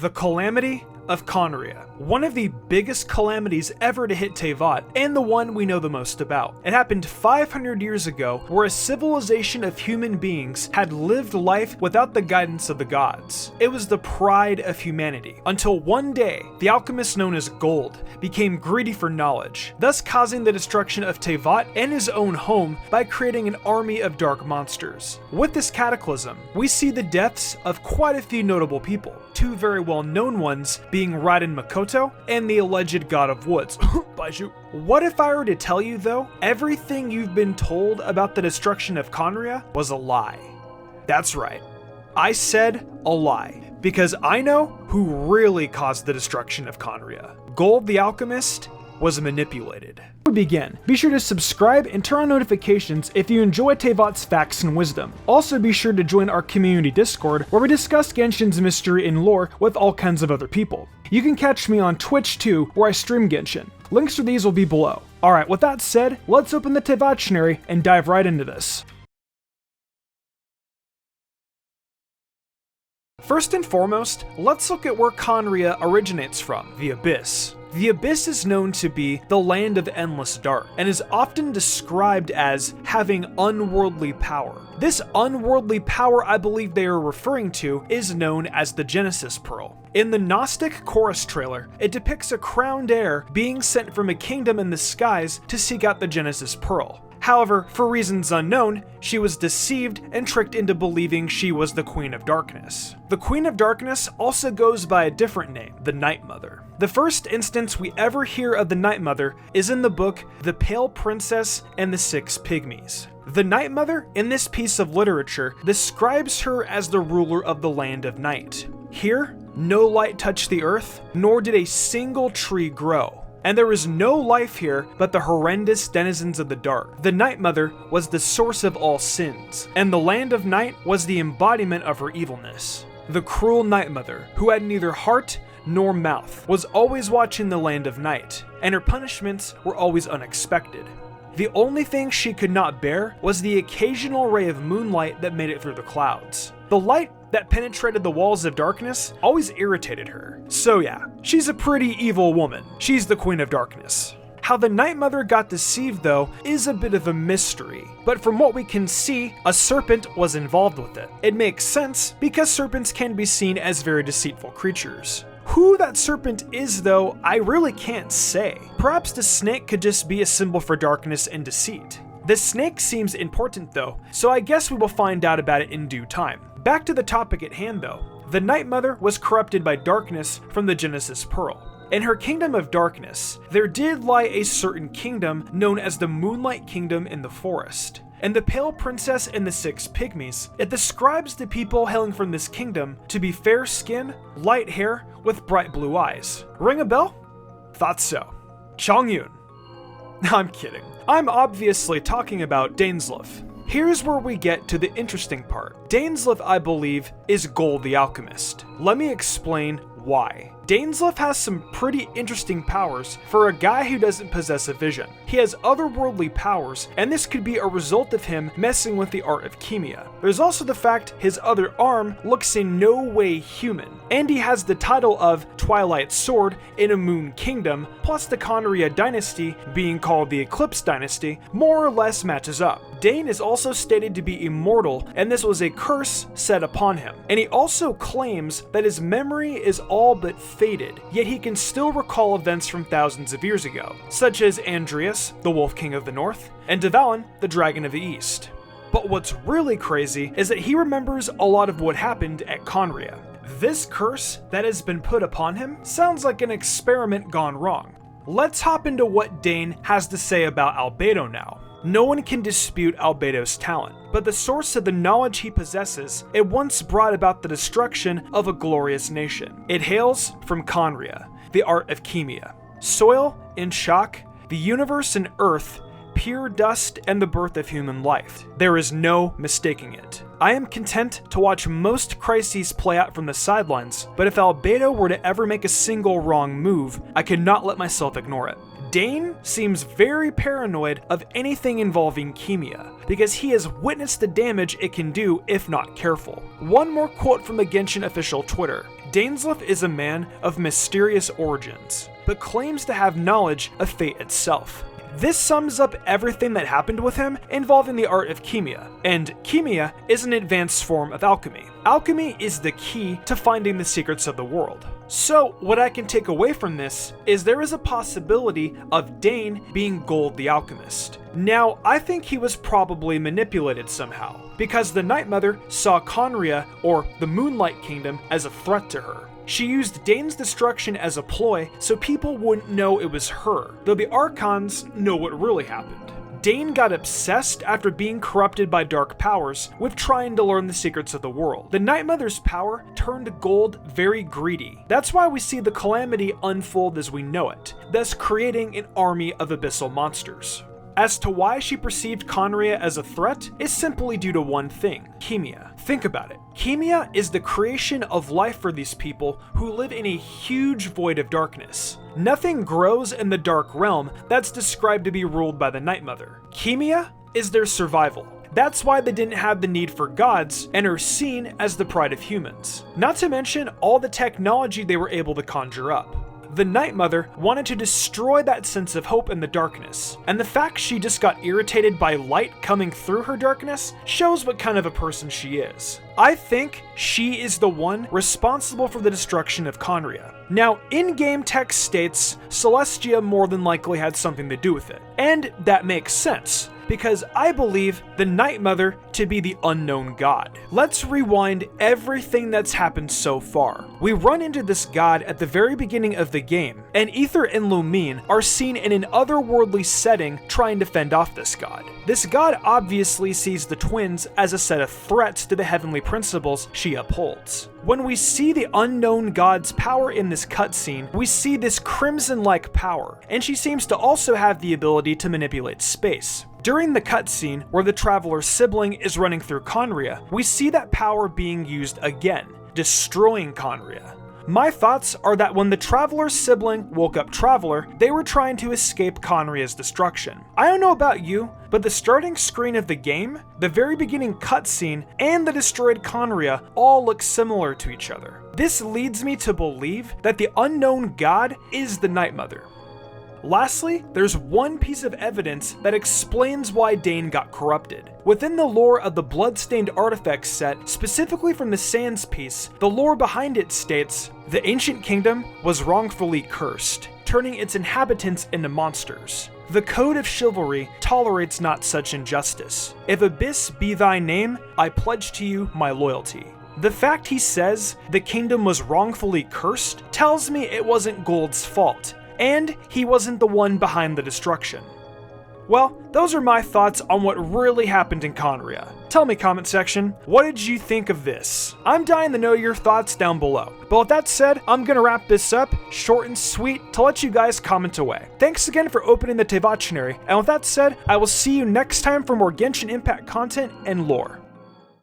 The Calamity of Khaenri'ah. One of the biggest calamities ever to hit Teyvat, and the one we know the most about. It happened 500 years ago, where a civilization of human beings had lived life without the guidance of the gods. It was the pride of humanity, until one day, the alchemist known as Gold became greedy for knowledge, thus causing the destruction of Teyvat and his own home by creating an army of dark monsters. With this cataclysm, we see the deaths of quite a few notable people, two very well-known ones being Raiden Makoto and the alleged god of woods, Baiju. What if I were to tell you though, everything you've been told about the destruction of Khaenri'ah was a lie? That's right, I said a lie, because I know who really caused the destruction of Khaenri'ah. Gold the Alchemist was manipulated. Before we begin, be sure to subscribe and turn on notifications if you enjoy Teyvat's facts and wisdom. Also be sure to join our community Discord, where we discuss Genshin's mystery and lore with all kinds of other people. You can catch me on Twitch too, where I stream Genshin. Links for these will be below. Alright, with that said, let's open the Teyvat dictionary and dive right into this. First and foremost, let's look at where Khaenri'ah originates from, the Abyss. The Abyss is known to be the land of endless dark, and is often described as having unworldly power. This unworldly power I believe they are referring to is known as the Genesis Pearl. In the Gnostic Chorus trailer, it depicts a crowned heir being sent from a kingdom in the skies to seek out the Genesis Pearl. However, for reasons unknown, she was deceived and tricked into believing she was the Queen of Darkness. The Queen of Darkness also goes by a different name, the Night Mother. The first instance we ever hear of the Night Mother is in the book The Pale Princess and the Six Pygmies. The Night Mother, in this piece of literature, describes her as the ruler of the land of night. Here, no light touched the earth, nor did a single tree grow. And there was no life here but the horrendous denizens of the dark. The Night Mother was the source of all sins, and the land of night was the embodiment of her evilness. The cruel Night Mother, who had neither heart nor mouth, was always watching the land of night, and her punishments were always unexpected. The only thing she could not bear was the occasional ray of moonlight that made it through the clouds. The light that penetrated the walls of darkness always irritated her. So yeah, she's a pretty evil woman. She's the Queen of Darkness. How the Night Mother got deceived though is a bit of a mystery, but from what we can see, a serpent was involved with it. It makes sense because serpents can be seen as very deceitful creatures. Who that serpent is though, I really can't say. Perhaps the snake could just be a symbol for darkness and deceit. The snake seems important though, so I guess we will find out about it in due time. Back to the topic at hand though. The Night Mother was corrupted by darkness from the Genesis Pearl. In her kingdom of darkness, there did lie a certain kingdom known as the Moonlight Kingdom in the forest. And the Pale Princess and the Six Pygmies, it describes the people hailing from this kingdom to be fair skin, light hair, with bright blue eyes. Ring a bell? Thought so. Chongyun. I'm kidding. I'm obviously talking about Daneslav. Here's where we get to the interesting part. Daneslav, I believe, is Gold the Alchemist. Let me explain why. Daneslav has some pretty interesting powers for a guy who doesn't possess a vision. He has otherworldly powers, and this could be a result of him messing with the art of Khaenri'ah. There's also the fact his other arm looks in no way human, and he has the title of Twilight Sword in a Moon Kingdom, plus the Khaenri'ah dynasty, being called the Eclipse Dynasty, more or less matches up. Dane is also stated to be immortal, and this was a curse set upon him. And he also claims that his memory is all but faded, yet he can still recall events from thousands of years ago, such as Andreas, the Wolf King of the North, and Dvalin, the Dragon of the East. But what's really crazy is that he remembers a lot of what happened at Khaenri'ah. This curse that has been put upon him sounds like an experiment gone wrong. Let's hop into what Dane has to say about Albedo now. No one can dispute Albedo's talent, but the source of the knowledge he possesses, it once brought about the destruction of a glorious nation. It hails from Khaenri'ah, the art of Khaenri'ah. Soil in shock, the universe and earth, pure dust, and the birth of human life. There is no mistaking it. I am content to watch most crises play out from the sidelines, but if Albedo were to ever make a single wrong move, I could not let myself ignore it. Dane seems very paranoid of anything involving Khaenri'ah, because he has witnessed the damage it can do if not careful. One more quote from the Genshin official Twitter. Daneslav is a man of mysterious origins, but claims to have knowledge of fate itself. This sums up everything that happened with him involving the art of Khaenri'ah, and Khaenri'ah is an advanced form of alchemy. Alchemy is the key to finding the secrets of the world. So, what I can take away from this is there is a possibility of Dane being Gold the Alchemist. Now, I think he was probably manipulated somehow, because the Night Mother saw Khaenri'ah, or the Moonlight Kingdom, as a threat to her. She used Dane's destruction as a ploy so people wouldn't know it was her, though the Archons know what really happened. Dane got obsessed after being corrupted by dark powers with trying to learn the secrets of the world. The Night Mother's power turned Gold very greedy. That's why we see the calamity unfold as we know it, thus creating an army of abyssal monsters. As to why she perceived Khaenri'ah as a threat is simply due to one thing: Khaenri'ah. Think about it. Khaenri'ah is the creation of life for these people who live in a huge void of darkness. Nothing grows in the dark realm that's described to be ruled by the Night Mother. Khaenri'ah is their survival. That's why they didn't have the need for gods and are seen as the pride of humans. Not to mention all the technology they were able to conjure up. The Night Mother wanted to destroy that sense of hope in the darkness, and the fact she just got irritated by light coming through her darkness shows what kind of a person she is. I think she is the one responsible for the destruction of Khaenri'ah. Now, in-game text states Celestia more than likely had something to do with it, and that makes sense, because I believe the Night Mother to be the unknown god. Let's rewind everything that's happened so far. We run into this god at the very beginning of the game, and Aether and Lumine are seen in an otherworldly setting trying to fend off this god. This god obviously sees the twins as a set of threats to the heavenly principles she upholds. When we see the unknown god's power in this cutscene, we see this crimson-like power, and she seems to also have the ability to manipulate space. During the cutscene, where the Traveler's sibling is running through Khaenri'ah, we see that power being used again, destroying Khaenri'ah. My thoughts are that when the Traveler's sibling woke up Traveler, they were trying to escape Khaenri'ah's destruction. I don't know about you, but the starting screen of the game, the very beginning cutscene, and the destroyed Khaenri'ah all look similar to each other. This leads me to believe that the unknown god is the Night Mother. Lastly, there's one piece of evidence that explains why Dane got corrupted. Within the lore of the Bloodstained Artifacts set, specifically from the Sands piece, the lore behind it states, the ancient kingdom was wrongfully cursed, turning its inhabitants into monsters. The code of chivalry tolerates not such injustice. If Abyss be thy name, I pledge to you my loyalty. The fact he says the kingdom was wrongfully cursed tells me it wasn't Gold's fault, and he wasn't the one behind the destruction. Well, those are my thoughts on what really happened in Khaenri'ah. Tell me, comment section, what did you think of this? I'm dying to know your thoughts down below. But with that said, I'm gonna wrap this up, short and sweet, to let you guys comment away. Thanks again for opening the Tevachinary, and with that said, I will see you next time for more Genshin Impact content and lore.